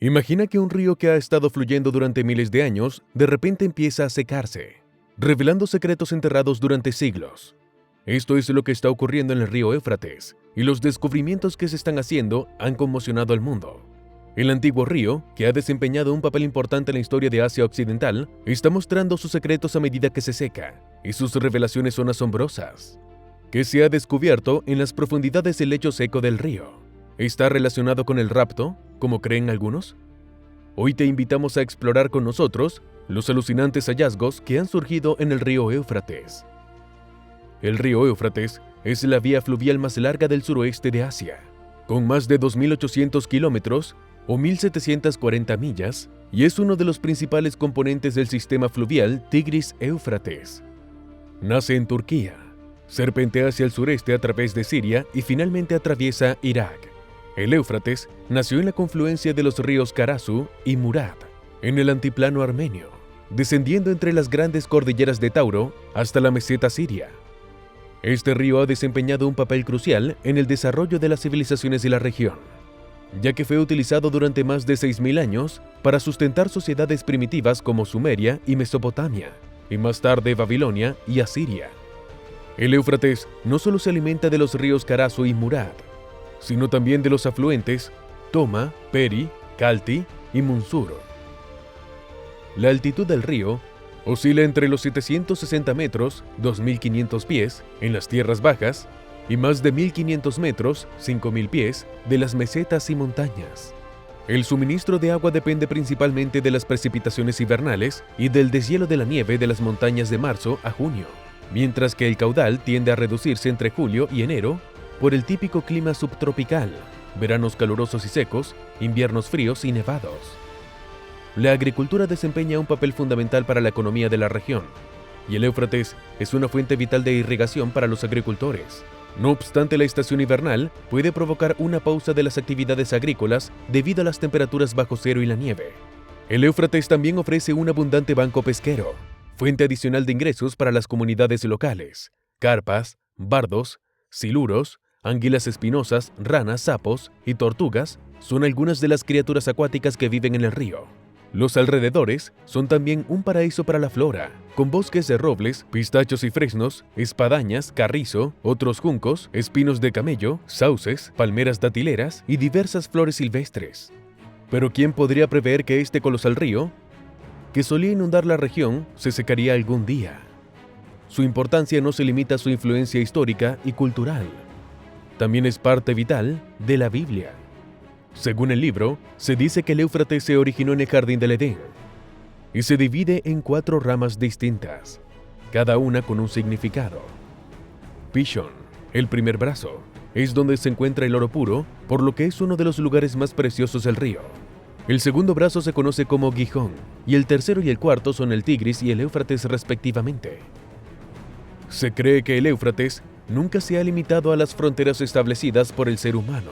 Imagina que un río que ha estado fluyendo durante miles de años, de repente empieza a secarse, revelando secretos enterrados durante siglos. Esto es lo que está ocurriendo en el río Éufrates, y los descubrimientos que se están haciendo han conmocionado al mundo. El antiguo río, que ha desempeñado un papel importante en la historia de Asia Occidental, está mostrando sus secretos a medida que se seca, y sus revelaciones son asombrosas. ¿Qué se ha descubierto en las profundidades del lecho seco del río? ¿Está relacionado con el rapto, como creen algunos? Hoy te invitamos a explorar con nosotros los alucinantes hallazgos que han surgido en el río Éufrates. El río Éufrates es la vía fluvial más larga del suroeste de Asia, con más de 2.800 kilómetros o 1.740 millas, y es uno de los principales componentes del sistema fluvial Tigris-Éufrates. Nace en Turquía, serpentea hacia el sureste a través de Siria y finalmente atraviesa Irak. El Éufrates nació en la confluencia de los ríos Karasu y Murat, en el antiplano armenio, descendiendo entre las grandes cordilleras de Tauro hasta la meseta siria. Este río ha desempeñado un papel crucial en el desarrollo de las civilizaciones de la región, ya que fue utilizado durante más de 6.000 años para sustentar sociedades primitivas como Sumeria y Mesopotamia, y más tarde Babilonia y Asiria. El Éufrates no solo se alimenta de los ríos Karasu y Murat, sino también de los afluentes Toma, Peri, Kalti y Munsur. La altitud del río oscila entre los 760 metros, 2.500 pies, en las tierras bajas, y más de 1.500 metros, 5.000 pies, de las mesetas y montañas. El suministro de agua depende principalmente de las precipitaciones invernales y del deshielo de la nieve de las montañas de marzo a junio, mientras que el caudal tiende a reducirse entre julio y enero por el típico clima subtropical, veranos calurosos y secos, inviernos fríos y nevados. La agricultura desempeña un papel fundamental para la economía de la región, y el Éufrates es una fuente vital de irrigación para los agricultores. No obstante, la estación invernal puede provocar una pausa de las actividades agrícolas debido a las temperaturas bajo cero y la nieve. El Éufrates también ofrece un abundante banco pesquero, fuente adicional de ingresos para las comunidades locales. Carpas, bardos, siluros, anguilas espinosas, ranas, sapos y tortugas son algunas de las criaturas acuáticas que viven en el río. Los alrededores son también un paraíso para la flora, con bosques de robles, pistachos y fresnos, espadañas, carrizo, otros juncos, espinos de camello, sauces, palmeras datileras y diversas flores silvestres. Pero ¿quién podría prever que este colosal río, que solía inundar la región, se secaría algún día? Su importancia no se limita a su influencia histórica y cultural. También es parte vital de la Biblia. Según el libro, se dice que el Éufrates se originó en el jardín del Edén y se divide en 4 ramas distintas, cada una con un significado. Pishon, el primer brazo, es donde se encuentra el oro puro, por lo que es uno de los lugares más preciosos del río. El segundo brazo se conoce como Gijón, y el tercero y el cuarto son el Tigris y el Éufrates respectivamente. Se cree que el Éufrates nunca se ha limitado a las fronteras establecidas por el ser humano,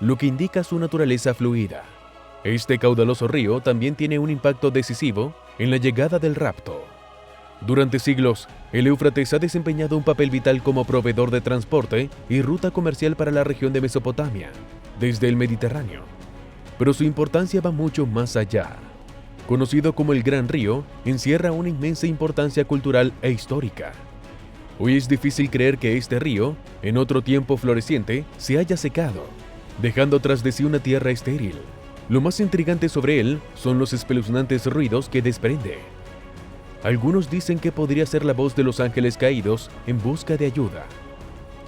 lo que indica su naturaleza fluida. Este caudaloso río también tiene un impacto decisivo en la llegada del rapto. Durante siglos, el Éufrates ha desempeñado un papel vital como proveedor de transporte y ruta comercial para la región de Mesopotamia, desde el Mediterráneo. Pero su importancia va mucho más allá. Conocido como el Gran Río, encierra una inmensa importancia cultural e histórica. Hoy es difícil creer que este río, en otro tiempo floreciente, se haya secado, dejando tras de sí una tierra estéril. Lo más intrigante sobre él son los espeluznantes ruidos que desprende. Algunos dicen que podría ser la voz de los ángeles caídos en busca de ayuda.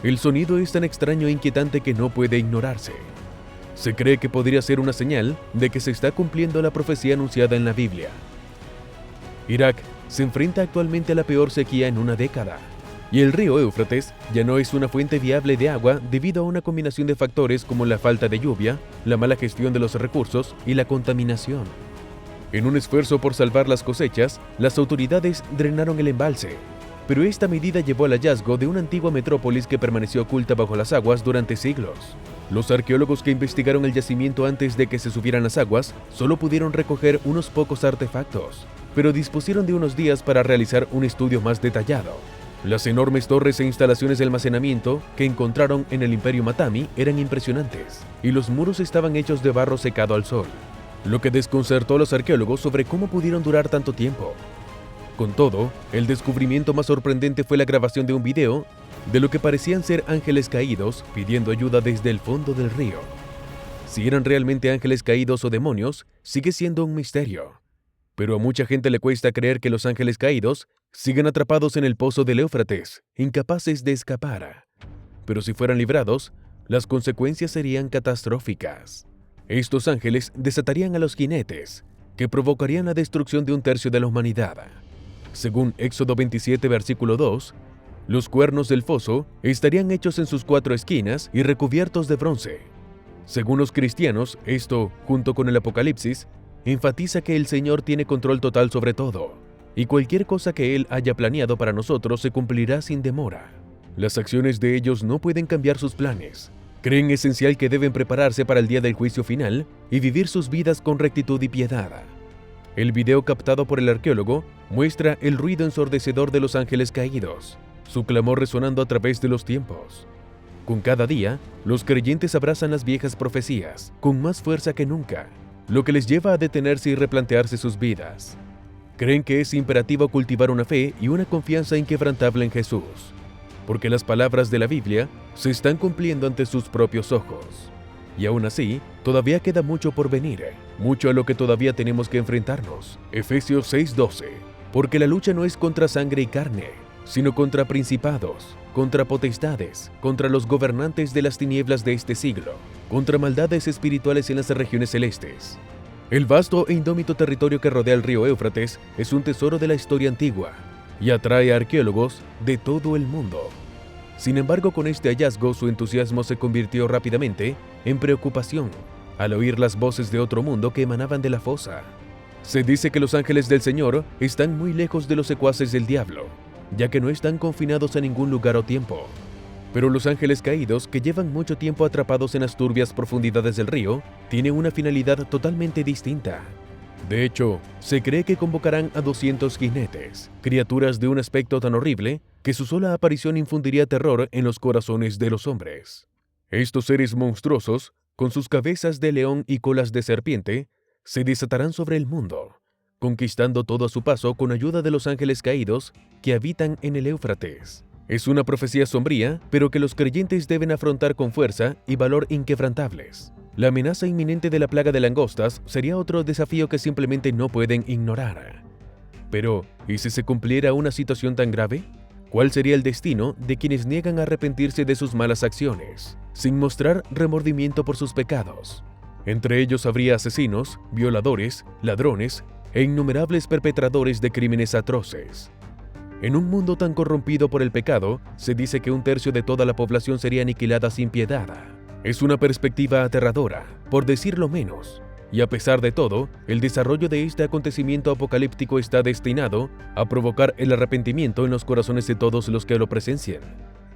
El sonido es tan extraño e inquietante que no puede ignorarse. Se cree que podría ser una señal de que se está cumpliendo la profecía anunciada en la Biblia. Irak se enfrenta actualmente a la peor sequía en una década, y el río Éufrates ya no es una fuente viable de agua debido a una combinación de factores como la falta de lluvia, la mala gestión de los recursos y la contaminación. En un esfuerzo por salvar las cosechas, las autoridades drenaron el embalse, pero esta medida llevó al hallazgo de una antigua metrópolis que permaneció oculta bajo las aguas durante siglos. Los arqueólogos que investigaron el yacimiento antes de que se subieran las aguas solo pudieron recoger unos pocos artefactos, pero dispusieron de unos días para realizar un estudio más detallado. Las enormes torres e instalaciones de almacenamiento que encontraron en el Imperio Matami eran impresionantes, y los muros estaban hechos de barro secado al sol. lo que desconcertó a los arqueólogos sobre cómo pudieron durar tanto tiempo. Con todo, el descubrimiento más sorprendente fue la grabación de un video de lo que parecían ser ángeles caídos pidiendo ayuda desde el fondo del río. Si eran realmente ángeles caídos o demonios, sigue siendo un misterio. Pero a mucha gente le cuesta creer que los ángeles caídos sigan atrapados en el pozo del Éufrates, incapaces de escapar. Pero si fueran librados, las consecuencias serían catastróficas. Estos ángeles desatarían a los jinetes, que provocarían la destrucción de un tercio de la humanidad. Según Éxodo 27, versículo 2, los cuernos del foso estarían hechos en sus 4 esquinas y recubiertos de bronce. Según los cristianos, esto, junto con el Apocalipsis, enfatiza que el Señor tiene control total sobre todo, y cualquier cosa que Él haya planeado para nosotros se cumplirá sin demora. Las acciones de ellos no pueden cambiar sus planes. Creen esencial que deben prepararse para el día del juicio final y vivir sus vidas con rectitud y piedad. El video captado por el arqueólogo muestra el ruido ensordecedor de los ángeles caídos, su clamor resonando a través de los tiempos. Con cada día, los creyentes abrazan las viejas profecías con más fuerza que nunca, lo que les lleva a detenerse y replantearse sus vidas. Creen que es imperativo cultivar una fe y una confianza inquebrantable en Jesús, porque las palabras de la Biblia se están cumpliendo ante sus propios ojos. Y aún así, todavía queda mucho por venir, mucho a lo que todavía tenemos que enfrentarnos. Efesios 6:12. Porque la lucha no es contra sangre y carne, sino contra principados, contra potestades, contra los gobernantes de las tinieblas de este siglo, contra maldades espirituales en las regiones celestes. El vasto e indómito territorio que rodea el río Éufrates es un tesoro de la historia antigua y atrae a arqueólogos de todo el mundo. Sin embargo, con este hallazgo, su entusiasmo se convirtió rápidamente en preocupación al oír las voces de otro mundo que emanaban de la fosa. Se dice que los ángeles del Señor están muy lejos de los secuaces del diablo, ya que no están confinados a ningún lugar o tiempo. Pero los ángeles caídos, que llevan mucho tiempo atrapados en las turbias profundidades del río, tienen una finalidad totalmente distinta. De hecho, se cree que convocarán a 200 jinetes, criaturas de un aspecto tan horrible que su sola aparición infundiría terror en los corazones de los hombres. Estos seres monstruosos, con sus cabezas de león y colas de serpiente, se desatarán sobre el mundo, conquistando todo a su paso con ayuda de los ángeles caídos que habitan en el Éufrates. Es una profecía sombría, pero que los creyentes deben afrontar con fuerza y valor inquebrantables. La amenaza inminente de la plaga de langostas sería otro desafío que simplemente no pueden ignorar. Pero, ¿y si se cumpliera una situación tan grave? ¿Cuál sería el destino de quienes niegan a arrepentirse de sus malas acciones, sin mostrar remordimiento por sus pecados? Entre ellos habría asesinos, violadores, ladrones e innumerables perpetradores de crímenes atroces. En un mundo tan corrompido por el pecado, se dice que un tercio de toda la población sería aniquilada sin piedad. Es una perspectiva aterradora, por decirlo menos, y a pesar de todo, el desarrollo de este acontecimiento apocalíptico está destinado a provocar el arrepentimiento en los corazones de todos los que lo presencian.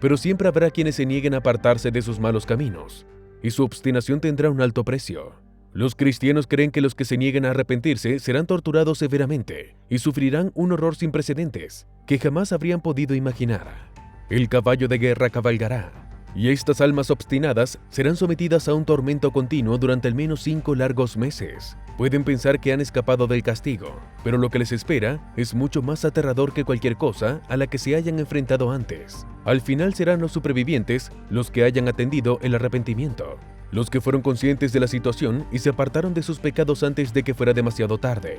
Pero siempre habrá quienes se nieguen a apartarse de sus malos caminos, y su obstinación tendrá un alto precio. Los cristianos creen que los que se nieguen a arrepentirse serán torturados severamente y sufrirán un horror sin precedentes que jamás habrían podido imaginar. El caballo de guerra cabalgará, y estas almas obstinadas serán sometidas a un tormento continuo durante al menos 5 largos meses. Pueden pensar que han escapado del castigo, pero lo que les espera es mucho más aterrador que cualquier cosa a la que se hayan enfrentado antes. Al final serán los supervivientes los que hayan atendido el arrepentimiento, los que fueron conscientes de la situación y se apartaron de sus pecados antes de que fuera demasiado tarde.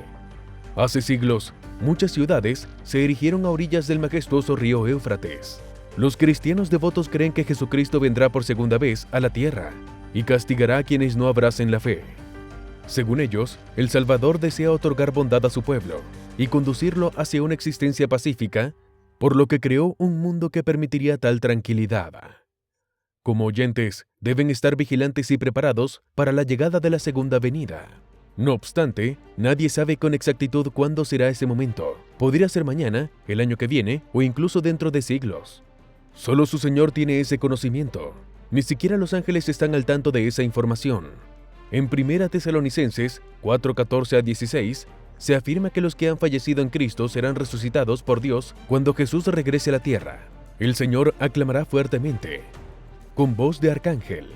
Hace siglos, muchas ciudades se erigieron a orillas del majestuoso río Éufrates. Los cristianos devotos creen que Jesucristo vendrá por segunda vez a la tierra y castigará a quienes no abracen la fe. Según ellos, el Salvador desea otorgar bondad a su pueblo y conducirlo hacia una existencia pacífica, por lo que creó un mundo que permitiría tal tranquilidad. Como oyentes, deben estar vigilantes y preparados para la llegada de la segunda venida. No obstante, nadie sabe con exactitud cuándo será ese momento. Podría ser mañana, el año que viene o incluso dentro de siglos. Solo su Señor tiene ese conocimiento. Ni siquiera los ángeles están al tanto de esa información. En 1 Tesalonicenses 4:14-16 se afirma que los que han fallecido en Cristo serán resucitados por Dios cuando Jesús regrese a la tierra. El Señor aclamará fuertemente, con voz de arcángel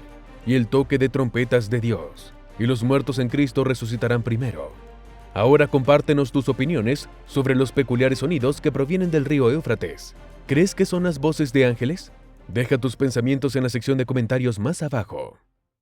y el toque de trompetas de Dios, y los muertos en Cristo resucitarán primero. Ahora compártenos tus opiniones sobre los peculiares sonidos que provienen del río Éufrates. ¿Crees que son las voces de ángeles? Deja tus pensamientos en la sección de comentarios más abajo.